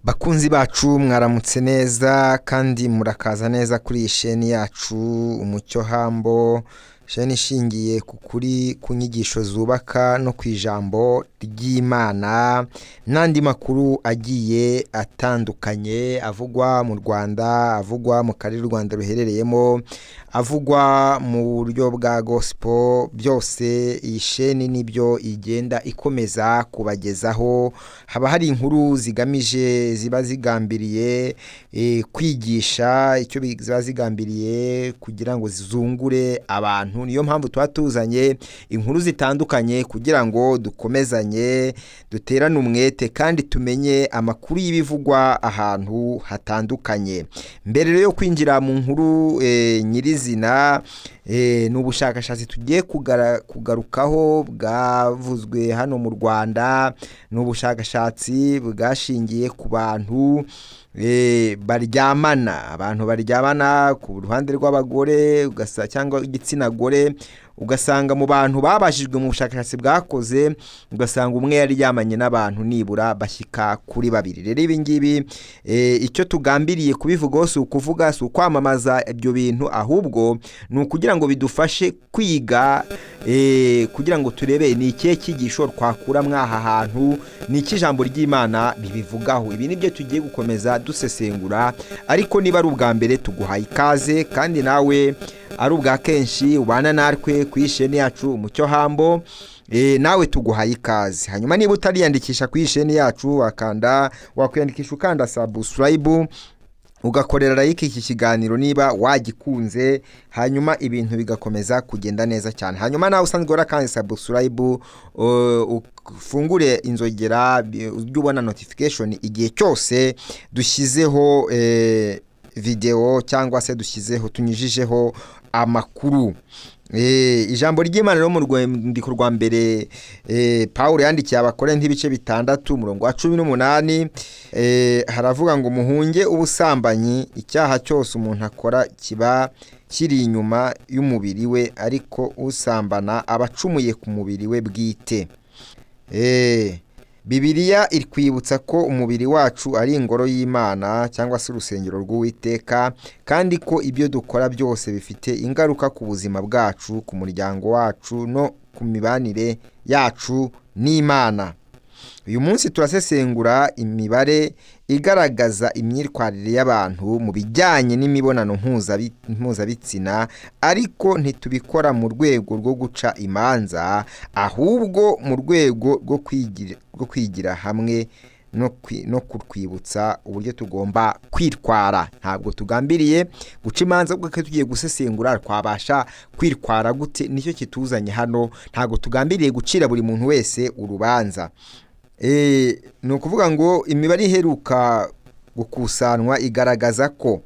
Bakunzi bacu mwaramutse neza kandi murakaza neza kuri iyi sheni yacu Umucyo Hambo, sheni ishingiye ku kuri ku nyigisho zubaka no ku ijambo ry'Imana n'andi makuru agiye atandukanye avugwa mu Rwanda, avugwa mu karere u Rwanda ruherereyemo, avugwa mu buryo bwa gospel. Byose iyi sheni nibyo igenda ikomeza kubagezaho. Haba hari inkuru zigamije ziba zigambiriye kwigisha, icyo ziba zigambiriye kugira ngo zizungure abantu. Niyo mpamvu tuba tuzanye inkuru zitandukanye kugira ngo dukomezanye, duterane umwete kandi tumenye amakuru y'ibivugwa ahantu hatandukanye. Mbere rero yo kwinjira mu nkuru nyirizina, ni ubushakashatsi tugiye kugarukaho bwavuzwe hano mu Rwanda. Ni ubushakashatsi bwashingiye ku bantu baryamana, abantu baryamana ku ruhande rw'abagore cyangwa igitsina gore. Ugasanga mu bantu babashijwe mu bushakashatsi bwakoze, ugasanga umwe yaryamanye n'abantu nibura bashyika kuri babiri. Rero ibi ngibi icyo tugambiriye kubivugaho si ukuvuga, si ukwamamaza ibyo bintu, ahubwo ni ukugira ngo bidufashe kwiga, kugira ngo turebe ni ikihe cyigisho twakura mwaha hantu, ni iki ijambo ry'Imana bibivugaho. Ibi nibyo tugiye gukomeza dusesengura, ariko niba ari ubwa mbere tuguhaye ikaze, kandi nawe ari ubwa kenshi ubana natwe ku isheni yacu Umucyo Hambo, nawe tuguhaye ikaze. Hanyuma niba utariyandikisha ku isheni yacu wakwiyandikisha ukanda subscribe, ugakorera like iki kiganiro niba wagikunze, hanyuma ibintu bigakomeza kugenda neza cyane. Hanyuma nawe usanzwe urakanda subscribe, ufungure inzogera ujye ubona notification igihe cyose dushyizeho video cyangwa se tunyujijeho amakuru. Ijambo ry'Imana ryo mu rwandiko rwa mbere Pawulo yandikiye Abakorinto ibice 6 umurongo wa 18, haravuga ngo muhunge ubusambanyi, icyaha cyose umuntu akora kiba kiri inyuma y'umubiri we, ariko usambana abacumuye ku mubiri we bwite. Bibiliya iri kwibutsa ko umubiri wacu ari ingoro y'Imana cyangwa se urusengero rw'Uwiteka, kandi ko ibyo dukora byose bifite ingaruka ku buzima bwacu, ku muryango wacu no ku mibanire yacu n'Imana. Uyu munsi turasesengura imibare igaragaza imyitwarire y'abantu mu bijyanye n'imibonano mpuzabitsina, ariko ntitubikora mu rwego rwo guca imanza, ahubwo mu rwego rwo kwigira hamwe no kutwibutsa uburyo tugomba kwitwara. Ntabwo tugambiriye guca imanza, kuko tugiye gusesengura twabasha kwitwara gute, nicyo kituzanye hano. Ntabwo tugambiriye gucira buri muntu wese urubanza. Ni ukuvuga ngo imibare iheruka gukusanwa igaragaza ko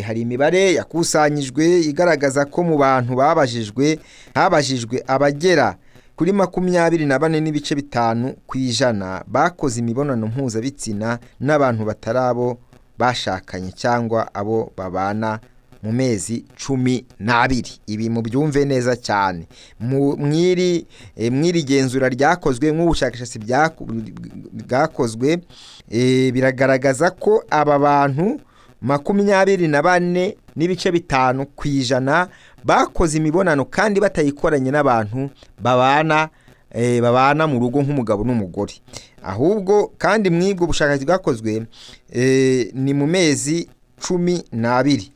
hari imibare yakusanyijwe igaragaza ko mu bantu habajijwe abagera kuri 24.5% bakoze imibonano mpuzabitsina n'abantu batarabo bashakanye cyangwa abo babana mu mezi 12. Ibi mu byumve neza cyane. Mwiri genzura ryakozwe nk'ubushakashatsi bwakozwe, biragaragaza ko aba bantu 24.5% bakoze imibonano kandi batayikoranye n'abantu babana mu rugo nk'umugabo n'umugore. Ahubwo kandi mwibwo bushakashatsi bwakozwe ni mu mezi 12.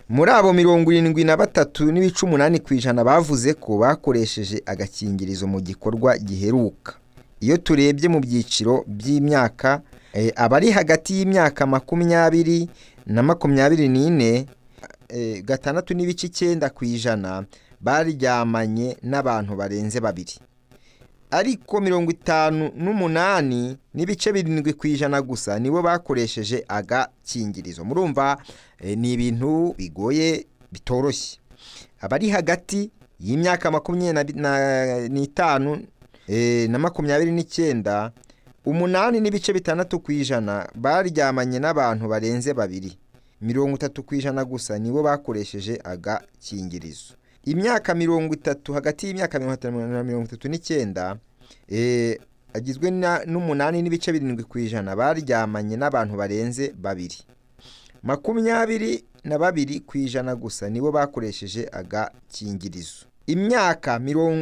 Muri abo 73.8% bavuze ko bakoresheje agakingirizo mu gikorwa giheruka. Iyo turebye mu byiciro by'imyaka, abari hagati y'imyaka 20 na 24, 6.9% baryamanye n'abantu barenze babiri, ariko 58.7% gusa nibo bakoresheje agakingirizo. Murumva ni ibintu bigoye bitoroshye. Abari hagati y'imyaka 25 na 29, 8.6% baryamanye n'abantu barenze babiri, 30% gusa nibo bakoresheje agakingirizo. Imyaka 30, hagati y'imyaka 50 na 39, agizwe n'umunani n'ibice 7% baryamanye n'abantu barenze babiri. 22% gusa nibo bakoresheje agakingirizo.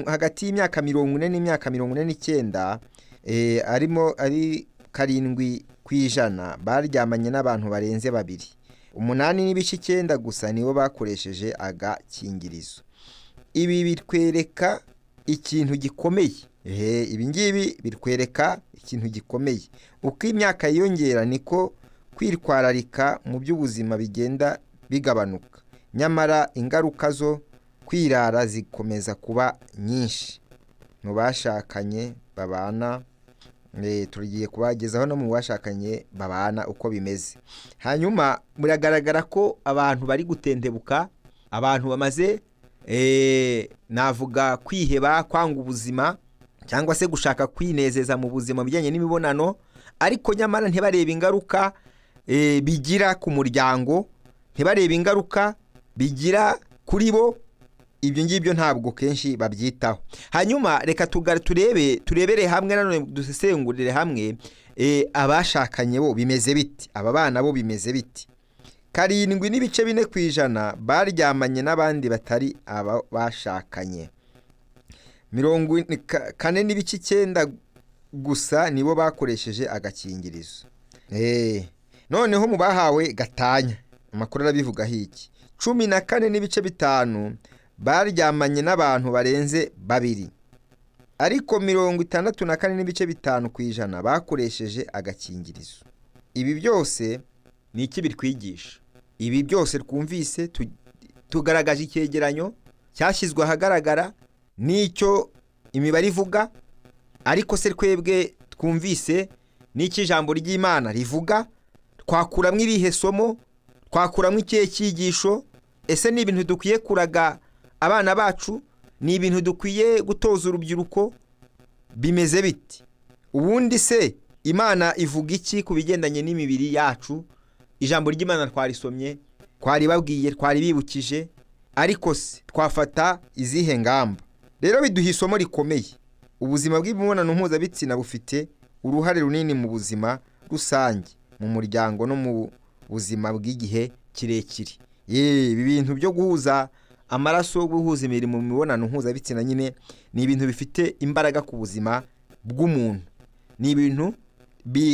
Hagati y'imyaka 40 n'imyaka 49 ari 7% baryamanye n'abantu barenze babiri. 8.9% gusa nibo bakoresheje agakingirizo. Ibi bitwereka ikintu gikomeye. Ibi ngibi bitwereka ikintu gikomeye. Uko imyaka yiyongera niko kwitwararika mu by'ubuzima bigenda bigabanuka. Nyamara ingaruka zo kwirara zikomeza kuba nyinshi mu bashakanye babana. Tugiye kubagezaho no mu bashakanye babana uko bimeze. Hanyuma muragaragara ko abantu bari gutendebuka, abantu bamaze navuga kwiheba, kwanga ubuzima cyangwa se gushaka kwinezeza mu buzima bijyanye n'imibonano, ariko nyamara ntibarebe ingaruka bigira ku muryango, ntibarebe ingaruka bigira kuri bo. Ibyo ngibyo ntabwo kenshi babyitaho. Hanyuma reka turebere hamwe nanone dusesengurire hamwe abashakanye bo bimeze biti, aba bana bo bimeze biti. 7.4% baryamanye n'abandi batari aba bashakanye. 4.9% gusa nibo bakoresheje agakingirizo. Noneho mu bahawe gatanya, amakuru arabivuga hiki. 14.5% baryamanye n'abantu barenze babiri. Ariko 64.5% bakoresheje agakingirizo. Ibi byose ni iki bitwigisha? Ibi byose twumvise tugaragaje icyegeranyo cyashyizwe ahagaragara n'icyo imibare ivuga, ariko se twebwe twumvise n'iki ijambo ry'Imana rivuga, twakuramwe irihe somo, twakuramwe ikihe cyigisho? Ese ni ibintu dukwiye kuraga abana bacu? Ni ibintu dukwiye gutoza urubyiruko? Bimeze biti? Ubundi se Imana ivuga iki ku bigendanye n'imibiri yacu? Ijambo ry'Imana twarisomye, twaribabwiye, twaribibukije, ariko se twafata izihe ngamba? Rero biduha isomo rikomeye. Ubuzima bw'imibonano mpuzabitsina bufite uruhare runini mu buzima rusange, mu muryango no mu buzima bw'igihe kirekire. Ibi bintu byo guhuza amaraso, guhuza imirimo mu mibonano mpuzabitsina nyine ni ibintu bifite imbaraga ku buzima bw'umuntu. Ni ibintu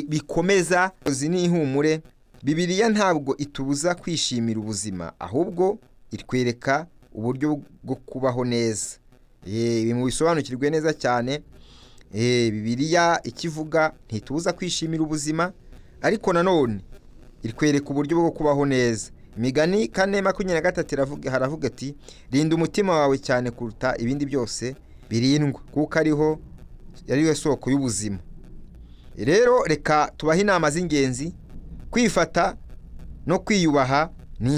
bikomeza n'ihumure. Bibiliya ntabwo itubuza kwishimira ubuzima, ahubwo itwereka uburyo bwo kubaho neza. Ibi mu bisobanukirwe neza cyane. Bibiliya ikivuga ntitubuza kwishimira ubuzima, ariko nanone itwereka uburyo bwo kubaho neza. Imigani 4:23 haravuga ati, rinda umutima wawe cyane kuruta ibindi byose birindwa, kuko ariwe soko y'ubuzima. Rero reka tubahe inama z'ingenzi. Kwifata no kwiyubaha ni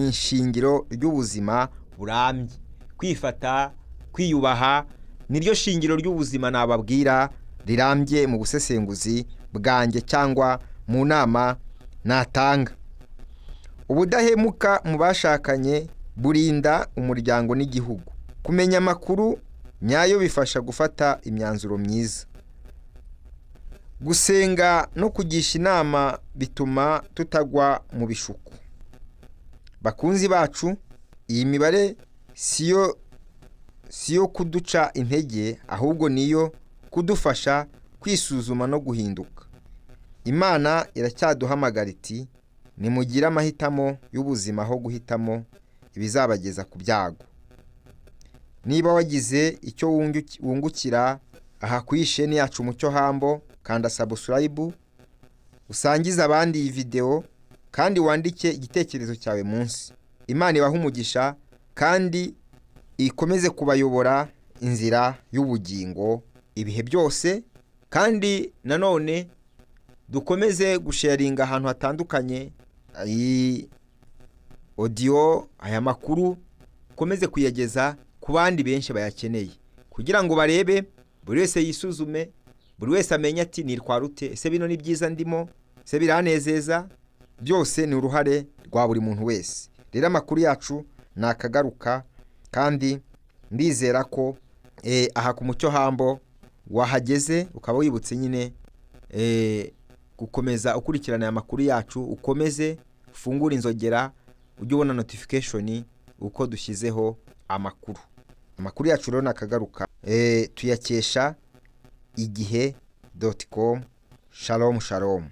ishingiro ry'ubuzima burambye. Kwifata, kwiyubaha niryo shingiro ry'ubuzima nababwira rirambye mu busesenguzi bwanjye cyangwa mu nama natanga. Ubudahemuka mu bashakanye burinda umuryango n'igihugu. Kumenya amakuru nyayo bifasha gufata imyanzuro myiza. Gusenga no kugisha inama bituma tutagwa mu bishuko. Bakunzi bacu, iyi mibare siyo kuduca intege, ahubwo niyo kudufasha kwisuzuma no guhinduka. Imana iracyaduhamagara iti, nimugire amahitamo y'ubuzima aho guhitamo ibizabageza ku byago. Niba wagize icyo wungukira aha ku isheni yacu Mucyo Hambo, kanda subscribe, usangize abandi iyi video, kandi wandike igitekerezo cyawe munsi. Imana ibahe umugisha kandi ikomeze kubayobora inzira y'ubugingo ibihe byose. Kandi nanone dukomeze gusharinga ahantu hatandukanye iyi audio, aya makuru komeze kuyageza ku bandi benshi bayakeneye, kugira ngo barebe, buri wese yisuzume, buri wese amenye ati nitwara rute, ese bino ni byiza ndimo, ese biranezeza. Byose ni uruhare rwa buri muntu wese. Rero amakuru yacu nakagaruka, kandi ndizera ko aha ku Mucyo Hambo wahageze ukaba wibutse nyine gukomeza ukurikirana aya makuru yacu, ukomeze ufungure inzogera ujye ubona notification uko dushyizeho amakuru yacu rero nakagaruka tuyakesha igihe.com. Shalom shalom.